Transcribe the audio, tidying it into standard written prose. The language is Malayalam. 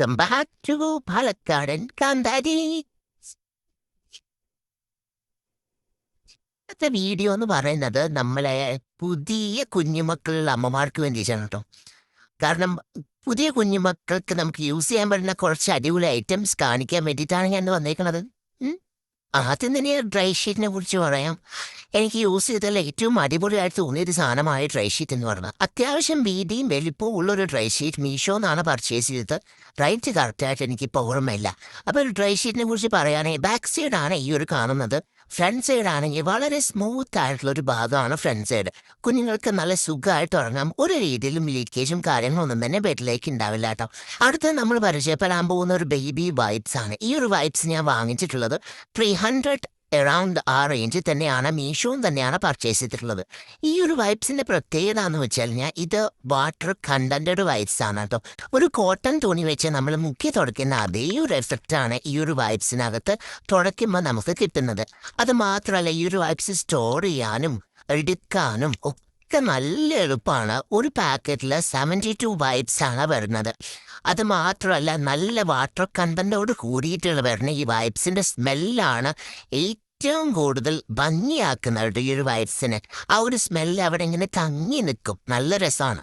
വെൽക്കം ബാക്ക് ടു പാലക്കാടൻ കാന്താരി. ഇന്നത്തെ വീഡിയോ എന്ന് പറയുന്നത് നമ്മളെ പുതിയ കുഞ്ഞുമക്കളുള്ള അമ്മമാർക്ക് വേണ്ടിയിട്ടാണ് കേട്ടോ. കാരണം പുതിയ കുഞ്ഞുമക്കൾക്ക് നമുക്ക് യൂസ് ചെയ്യാൻ പറ്റുന്ന കുറച്ച് അടിപൊളി ഐറ്റംസ് കാണിക്കാൻ വേണ്ടിയിട്ടാണ് ഞാൻ വന്നേക്കണത്. ആദ്യം തന്നെ ഡ്രൈ ഷീറ്റിനെ കുറിച്ച് പറയാം. എനിക്ക് യൂസ് ചെയ്തതിൽ ഏറ്റവും അടിപൊളിയായിട്ട് തോന്നിയൊരു സാധനമായ ഡ്രൈ ഷീറ്റ് എന്ന് പറഞ്ഞാൽ അത്യാവശ്യം വീതിയും വലിപ്പവും ഉള്ളൊരു ഡ്രൈ ഷീറ്റ് മീഷോ എന്നാണ് പർച്ചേസ് ചെയ്തത്. റേറ്റ് കറക്റ്റായിട്ട് എനിക്കിപ്പോൾ ഓർമ്മയില്ല. അപ്പോൾ ഒരു ഡ്രൈ ഷീറ്റിനെ കുറിച്ച് പറയുകയാണെങ്കിൽ ബാക്ക് സൈഡാണ് ഈ ഒരു കാണുന്നത്. ഫ്രണ്ട് സൈഡ് ആണെങ്കിൽ വളരെ സ്മൂത്ത് ആയിട്ടുള്ളൊരു ഭാഗമാണ് ഫ്രണ്ട് സൈഡ്. കുഞ്ഞുങ്ങൾക്ക് നല്ല സുഖമായിട്ട് ഉറങ്ങാം. ഒരു രീതിയിലും ലീക്കേജും കാര്യങ്ങളൊന്നും തന്നെ ബെഡിലേക്ക് ഉണ്ടാവില്ല കേട്ടോ. അടുത്ത് നമ്മൾ പരിചയപ്പെടാൻ പോകുന്ന ഒരു ബേബി വൈപ്സ് ആണ്. ഈ ഒരു വൈപ്സ് ഞാൻ വാങ്ങിച്ചിട്ടുള്ളത് 300 അറൗണ്ട് ആ റേഞ്ചിൽ തന്നെയാണ്. മീഷോയും തന്നെയാണ് പർച്ചേസ് ചെയ്തിട്ടുള്ളത്. ഈ ഒരു വൈപ്സിന്റെ പ്രത്യേകത എന്ന് വെച്ചാൽ ഇത് വാട്ടർ കണ്ടന്റഡ് വൈപ്സ് ആണ് കേട്ടോ. ഒരു കോട്ടൺ തുണി വെച്ച് നമ്മൾ മുക്കി തുടയ്ക്കുന്ന അതേ ഒരു എഫക്റ്റാണ് ഈ ഒരു വൈപ്സിനകത്ത് തുടയ്ക്കുമ്പോൾ നമുക്ക് കിട്ടുന്നത്. അത് മാത്രമല്ല ഈ ഒരു വൈപ്സ് സ്റ്റോർ ചെയ്യാനും എടുക്കാനും ഒക്കെ നല്ല എളുപ്പമാണ്. ഒരു പാക്കറ്റിൽ 72 വൈപ്സ് ആണ് വരുന്നത്. അത് മാത്രമല്ല നല്ല വാട്ടർ കണ്ടന്റോട് കൂടിയിട്ടുള്ള വരുന്ന ഈ വൈപ്സിന്റെ സ്മെല്ലാണ് ഏറ്റവും കൂടുതൽ ഭംഗിയാക്കുന്നത്. ഈ ഒരു വൈപ്സിന് ആ ഒരു സ്മെല്ല് അവിടെ ഇങ്ങനെ തങ്ങി നിൽക്കും, നല്ല രസമാണ്.